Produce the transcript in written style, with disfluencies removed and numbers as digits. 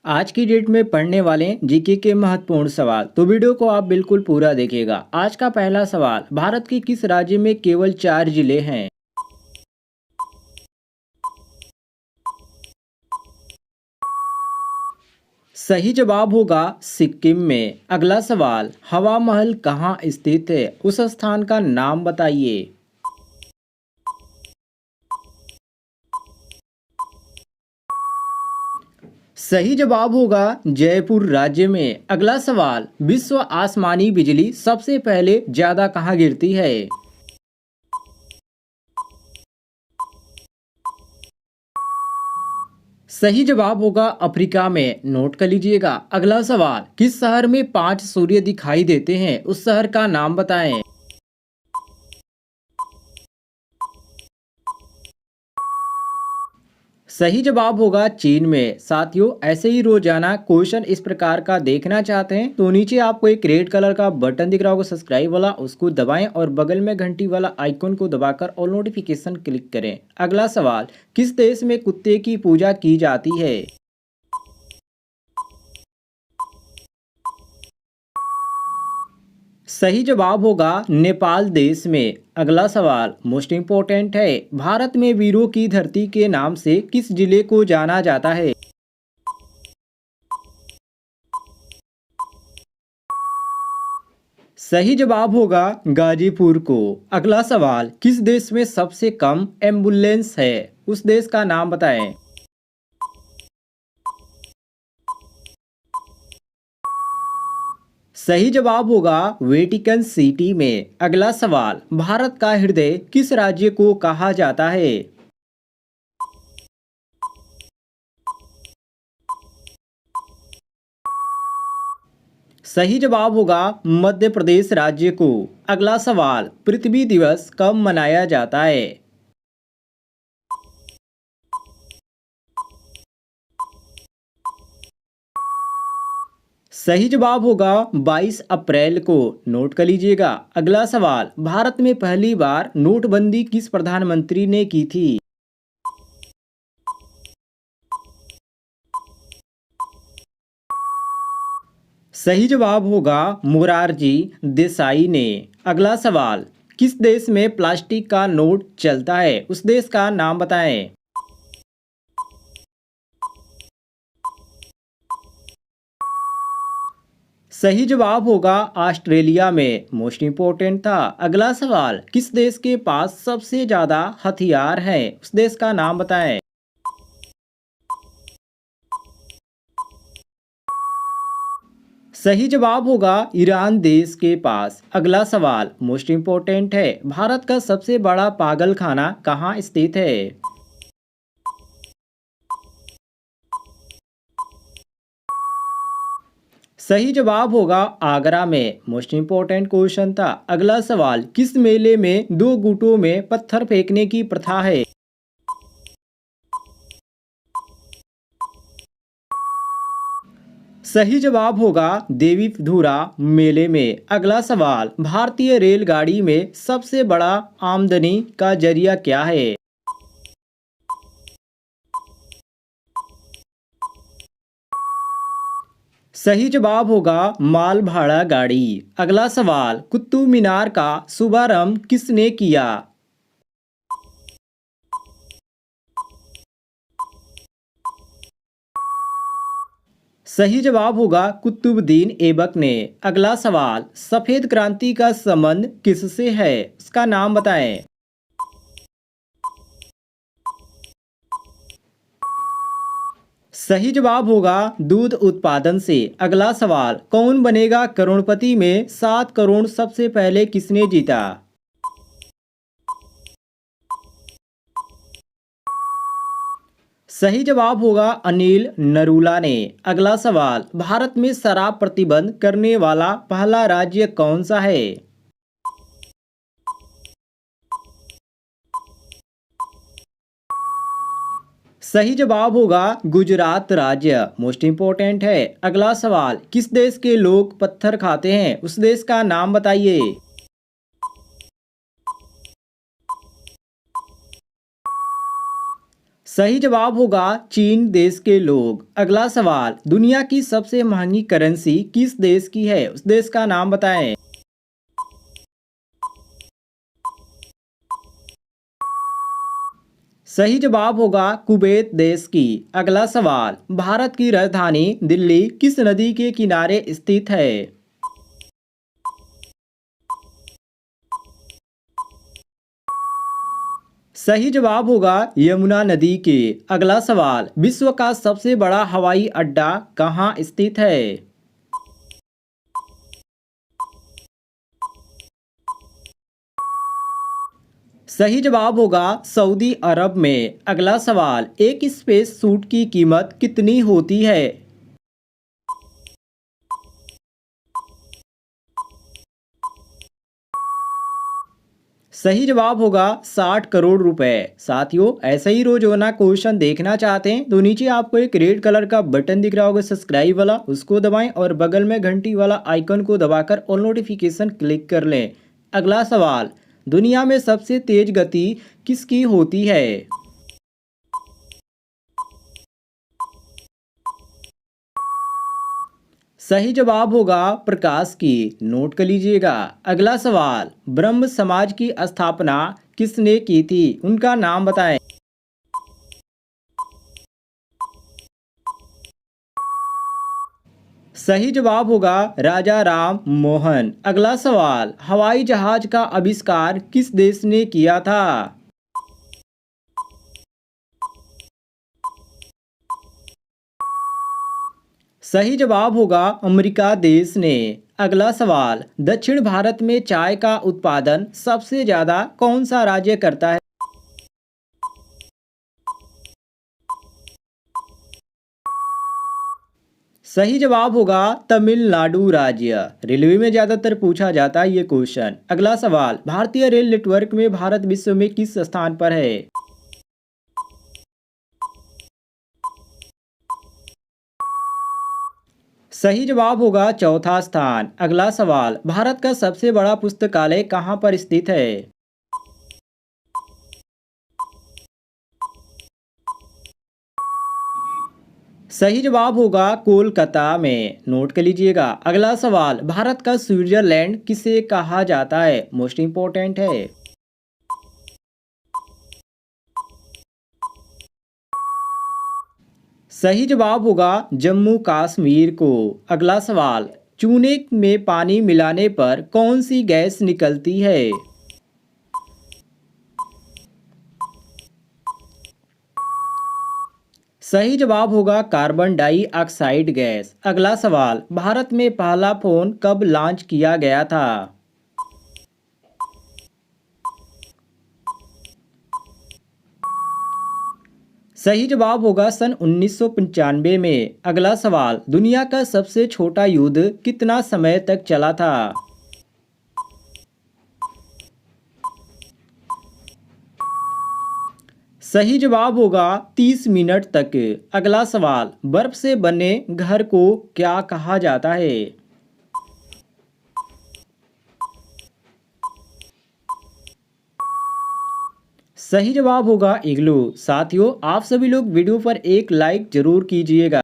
आज की डेट में पढ़ने वाले जीके के महत्वपूर्ण सवाल, तो वीडियो को आप बिल्कुल पूरा देखिएगा। आज का पहला सवाल, भारत के किस राज्य में केवल 4 जिले हैं? सही जवाब होगा सिक्किम में। अगला सवाल, हवा महल कहाँ स्थित है? उस स्थान का नाम बताइए। सही जवाब होगा जयपुर राज्य में। अगला सवाल, विश्व आसमानी बिजली सबसे पहले ज्यादा कहाँ गिरती है? सही जवाब होगा अफ्रीका में। नोट कर लीजिएगा। अगला सवाल, किस शहर में 5 सूर्य दिखाई देते हैं? उस शहर का नाम बताएं। सही जवाब होगा चीन में। साथियों, ऐसे ही रोजाना क्वेश्चन इस प्रकार का देखना चाहते हैं तो नीचे आपको एक रेड कलर का बटन दिख रहा होगा सब्सक्राइब वाला, उसको दबाएं और बगल में घंटी वाला आइकन को दबाकर ऑल नोटिफिकेशन क्लिक करें। अगला सवाल, किस देश में कुत्ते की पूजा की जाती है? सही जवाब होगा नेपाल देश में। अगला सवाल मोस्ट इम्पोर्टेंट है, भारत में वीरों की धरती के नाम से किस जिले को जाना जाता है? सही जवाब होगा गाजीपुर को। अगला सवाल, किस देश में सबसे कम एम्बुलेंस है? उस देश का नाम बताएं। सही जवाब होगा वेटिकन सिटी में। अगला सवाल, भारत का हृदय किस राज्य को कहा जाता है? सही जवाब होगा मध्य प्रदेश राज्य को। अगला सवाल, पृथ्वी दिवस कब मनाया जाता है? सही जवाब होगा 22 अप्रैल को। नोट कर लीजिएगा। अगला सवाल, भारत में पहली बार नोटबंदी किस प्रधानमंत्री ने की थी? सही जवाब होगा मोरारजी देसाई ने। अगला सवाल, किस देश में प्लास्टिक का नोट चलता है? उस देश का नाम बताएं। सही जवाब होगा ऑस्ट्रेलिया में। मोस्ट इम्पोर्टेंट था। अगला सवाल, किस देश के पास सबसे ज्यादा हथियार हैं? उस देश का नाम बताएं। सही जवाब होगा ईरान देश के पास। अगला सवाल मोस्ट इम्पोर्टेंट है, भारत का सबसे बड़ा पागल खाना कहाँ स्थित है? सही जवाब होगा आगरा में। मोस्ट इम्पोर्टेंट क्वेश्चन था। अगला सवाल, किस मेले में 2 गुटों में पत्थर फेंकने की प्रथा है? सही जवाब होगा देवी धुरा मेले में। अगला सवाल, भारतीय रेलगाड़ी में सबसे बड़ा आमदनी का जरिया क्या है? सही जवाब होगा माल भाड़ा गाड़ी। अगला सवाल, कुतुब मीनार का शुभारंभ किसने किया? सही जवाब होगा कुतुबुद्दीन ऐबक ने। अगला सवाल, सफेद क्रांति का संबंध किससे है? उसका नाम बताएं। सही जवाब होगा दूध उत्पादन से। अगला सवाल, कौन बनेगा करोड़पति में 7 करोड़ सबसे पहले किसने जीता? सही जवाब होगा अनिल नरूला ने। अगला सवाल, भारत में शराब प्रतिबंध करने वाला पहला राज्य कौन सा है? सही जवाब होगा गुजरात राज्य। मोस्ट इम्पोर्टेंट है। अगला सवाल, किस देश के लोग पत्थर खाते हैं? उस देश का नाम बताइए। सही जवाब होगा चीन देश के लोग। अगला सवाल, दुनिया की सबसे महंगी करेंसी किस देश की है, उस देश का नाम बताएं। सही जवाब होगा कुवैत देश की। अगला सवाल, भारत की राजधानी दिल्ली किस नदी के किनारे स्थित है। सही जवाब होगा यमुना नदी के। अगला सवाल, विश्व का सबसे बड़ा हवाई अड्डा कहाँ स्थित है। सही जवाब होगा सऊदी अरब में। अगला सवाल, एक स्पेस सूट की कीमत कितनी होती है। सही जवाब होगा 60 करोड़ रुपए। साथियों, ऐसे ही रोजाना क्वेश्चन देखना चाहते हैं तो नीचे आपको एक रेड कलर का बटन दिख रहा होगा सब्सक्राइब वाला, उसको दबाएं और बगल में घंटी वाला आइकन को दबाकर ऑल नोटिफिकेशन क्लिक कर लें। अगला सवाल, दुनिया में सबसे तेज गति किसकी होती है। सही जवाब होगा प्रकाश की। नोट कर लीजिएगा। अगला सवाल, ब्रह्म समाज की स्थापना किसने की थी, उनका नाम बताएं। सही जवाब होगा राजा राम मोहन। अगला सवाल, हवाई जहाज का आविष्कार किस देश ने किया था। सही जवाब होगा अमेरिका देश ने। अगला सवाल, दक्षिण भारत में चाय का उत्पादन सबसे ज्यादा कौन सा राज्य करता है। सही जवाब होगा तमिलनाडु राज्य। रेलवे में ज्यादातर पूछा जाता है ये क्वेश्चन। अगला सवाल, भारतीय रेल नेटवर्क में भारत विश्व में किस स्थान पर है। सही जवाब होगा चौथा स्थान। अगला सवाल, भारत का सबसे बड़ा पुस्तकालय कहाँ पर स्थित है। सही जवाब होगा कोलकाता में। नोट कर लीजिएगा। अगला सवाल, भारत का स्विट्जरलैंड किसे कहा जाता है, मोस्ट इंपॉर्टेंट है। सही जवाब होगा जम्मू कश्मीर को। अगला सवाल, चूने में पानी मिलाने पर कौन सी गैस निकलती है। सही जवाब होगा कार्बन डाइऑक्साइड गैस। अगला सवाल, भारत में पहला फोन कब लॉन्च किया गया था। सही जवाब होगा सन 1995 में। अगला सवाल, दुनिया का सबसे छोटा युद्ध कितना समय तक चला था। सही जवाब होगा 30 मिनट तक। अगला सवाल, बर्फ से बने घर को क्या कहा जाता है। सही जवाब होगा इग्लू। साथियों, आप सभी लोग वीडियो पर एक लाइक जरूर कीजिएगा।